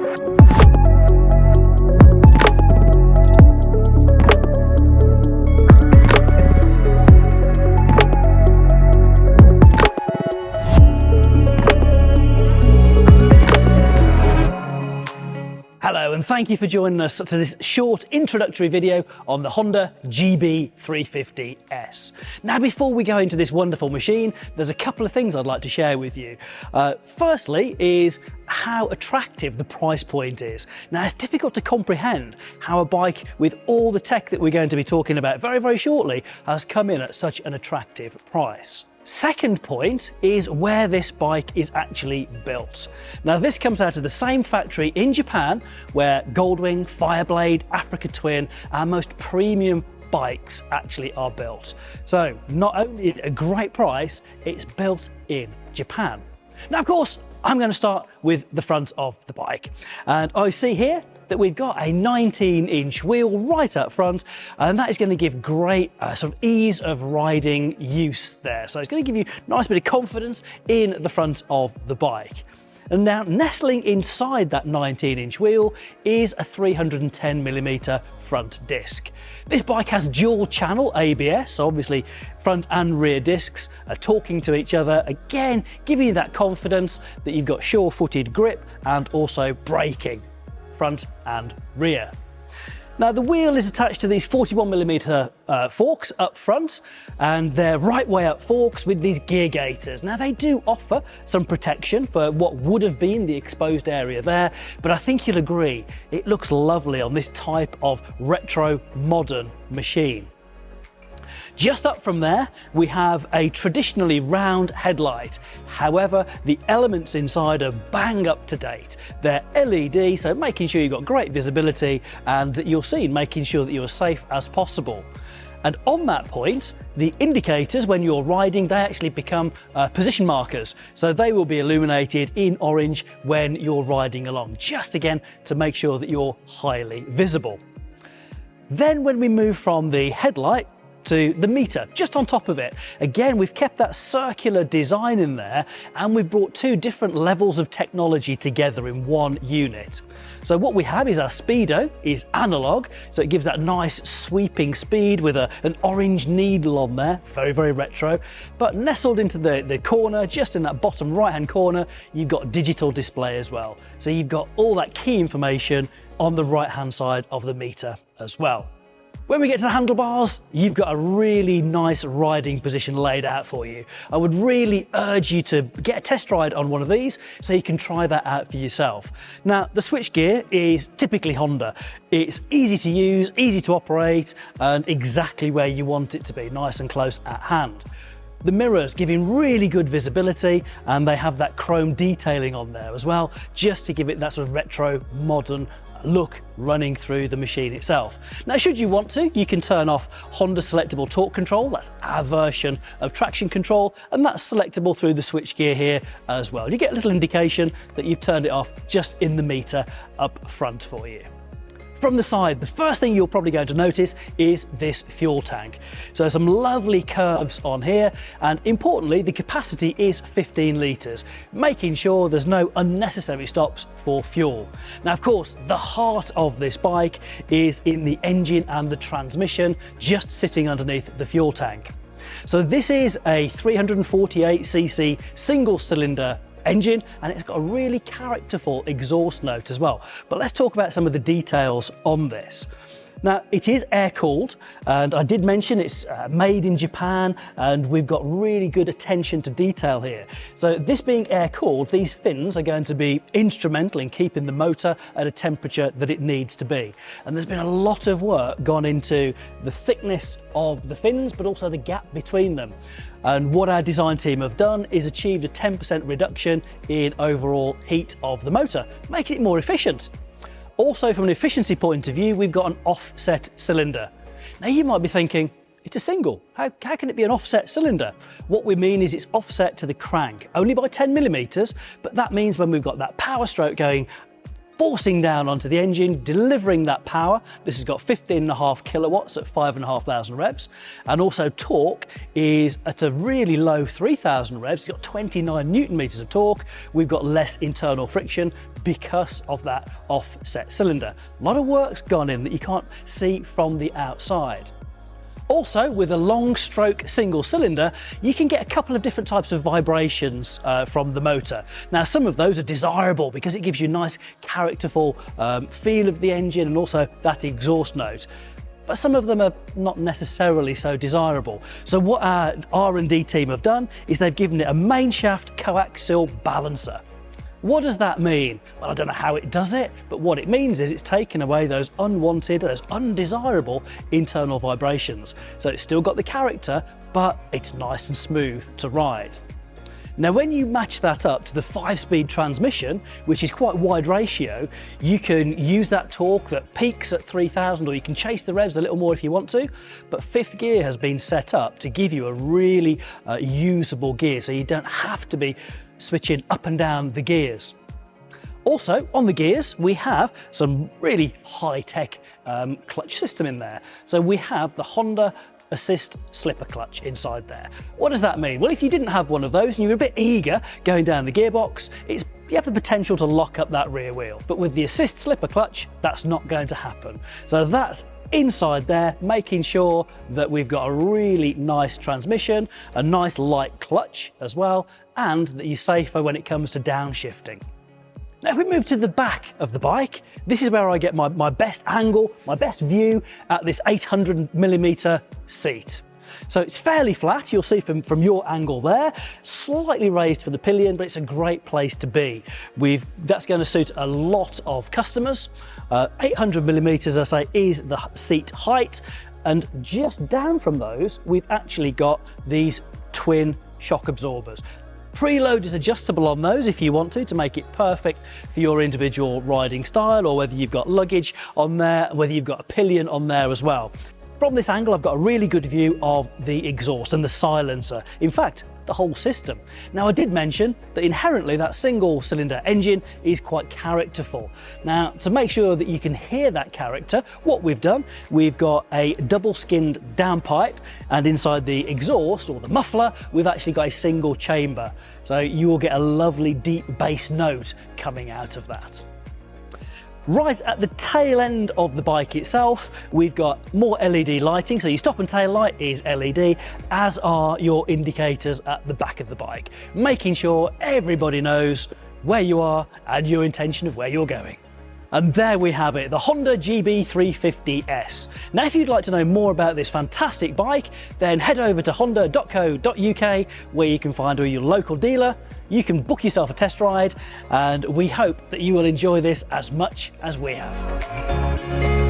Hello and thank you for joining us to this short introductory video on the Honda GB350S. Now before we go into this wonderful machine, there's a couple of things I'd like to share with you. Firstly is how attractive the price point is. Now it's difficult to comprehend how a bike with all the tech that we're going to be talking about very, very shortly has come in at such an attractive price. Second point is where this bike is actually built. Now this comes out of the same factory in Japan where Goldwing, Fireblade, Africa Twin, our most premium bikes actually are built. So not only is it a great price, it's built in Japan. Now of course, I'm going to start with the front of the bike. And I see here that we've got a 19-inch wheel right up front, and that is going to give great sort of ease of riding use there. So it's going to give you a nice bit of confidence in the front of the bike. And now nestling inside that 19-inch wheel is a 310mm front disc. This bike has dual channel ABS, so obviously front and rear discs are talking to each other, again giving you that confidence that you've got sure-footed grip and also braking, front and rear. Now the wheel is attached to these 41mm forks up front, and they're right way up forks with these gear gaiters. Now they do offer some protection for what would have been the exposed area there, but I think you'll agree it looks lovely on this type of retro modern machine. Just up from there, we have a traditionally round headlight. However, the elements inside are bang up to date. They're LED, so making sure you've got great visibility and that you're seen, making sure that you're as safe as possible. And on that point, the indicators when you're riding, they actually become position markers. So they will be illuminated in orange when you're riding along, just again to make sure that you're highly visible. Then when we move from the headlight to the meter, just on top of it. Again, we've kept that circular design in there, and we've brought two different levels of technology together in one unit. So what we have is our speedo is analog, so it gives that nice sweeping speed with an orange needle on there, very, very retro. But nestled into the corner, just in that bottom right-hand corner, you've got digital display as well. So you've got all that key information on the right-hand side of the meter as well. When we get to the handlebars, you've got a really nice riding position laid out for you. I would really urge you to get a test ride on one of these so you can try that out for yourself. Now, the switchgear is typically Honda. It's easy to use, easy to operate, and exactly where you want it to be, nice and close at hand. The mirrors giving really good visibility, and they have that chrome detailing on there as well, just to give it that sort of retro modern look running through the machine itself. Now, should you want to, you can turn off Honda selectable torque control. That's our version of traction control, and that's selectable through the switchgear here as well. You get a little indication that you've turned it off just in the meter up front for you. From the side, the first thing you're probably going to notice is this fuel tank. So some lovely curves on here, and importantly, the capacity is 15 litres, making sure there's no unnecessary stops for fuel. Now, of course, the heart of this bike is in the engine and the transmission, just sitting underneath the fuel tank. So this is a 348cc single cylinder engine, and it's got a really characterful exhaust note as well. But let's talk about some of the details on this. Now, it is air-cooled, and I did mention it's made in Japan, and we've got really good attention to detail here. So this being air-cooled, these fins are going to be instrumental in keeping the motor at a temperature that it needs to be. And there's been a lot of work gone into the thickness of the fins, but also the gap between them. And what our design team have done is achieved a 10% reduction in overall heat of the motor, making it more efficient. Also, from an efficiency point of view, we've got an offset cylinder. Now you might be thinking, it's a single. How can it be an offset cylinder? What we mean is it's offset to the crank, only by 10mm, but that means when we've got that power stroke going forcing down onto the engine, delivering that power. This has got 15.5 kilowatts at 5,500 revs, and also torque is at a really low 3,000 revs. It's got 29 Newton meters of torque. We've got less internal friction because of that offset cylinder. A lot of work's gone in that you can't see from the outside. Also, with a long stroke single cylinder, you can get a couple of different types of vibrations from the motor. Now, some of those are desirable because it gives you a nice characterful feel of the engine and also that exhaust note. But some of them are not necessarily so desirable. So what our R&D team have done is they've given it a main shaft coaxial balancer. What does that mean? Well, I don't know how it does it, but what it means is it's taken away those unwanted, those undesirable internal vibrations. So it's still got the character, but it's nice and smooth to ride. Now, when you match that up to the 5-speed transmission, which is quite wide ratio, you can use that torque that peaks at 3,000, or you can chase the revs a little more if you want to, but 5th gear has been set up to give you a really usable gear, so you don't have to be switching up and down the gears. Also, on the gears, we have some really high-tech clutch system in there. So we have the Honda assist slipper clutch inside there. What does that mean? Well, if you didn't have one of those and you were a bit eager going down the gearbox, you have the potential to lock up that rear wheel. But with the assist slipper clutch, that's not going to happen. So that's inside there, making sure that we've got a really nice transmission, a nice light clutch as well, and that you're safer when it comes to downshifting. Now, if we move to the back of the bike, this is where I get my best angle, my best view at this 800mm seat. So it's fairly flat, you'll see from your angle there, slightly raised for the pillion, but it's a great place to be. That's going to suit a lot of customers. 800mm, as I say, is the seat height, and just down from those, we've actually got these twin shock absorbers. Preload is adjustable on those if you want to make it perfect for your individual riding style, or whether you've got luggage on there, whether you've got a pillion on there as well. From this angle, I've got a really good view of the exhaust and the silencer. In fact, the whole system. Now, I did mention that inherently that single cylinder engine is quite characterful. Now, to make sure that you can hear that character, what we've done, we've got a double skinned downpipe, and inside the exhaust or the muffler, we've actually got a single chamber. So you will get a lovely deep bass note coming out of that. Right at the tail end of the bike itself, we've got more LED lighting. So your stop and tail light is LED, as are your indicators at the back of the bike, making sure everybody knows where you are and your intention of where you're going. And there we have it, the Honda GB350S. Now, if you'd like to know more about this fantastic bike, then head over to honda.co.uk, where you can find your local dealer. You can book yourself a test ride, and we hope that you will enjoy this as much as we have.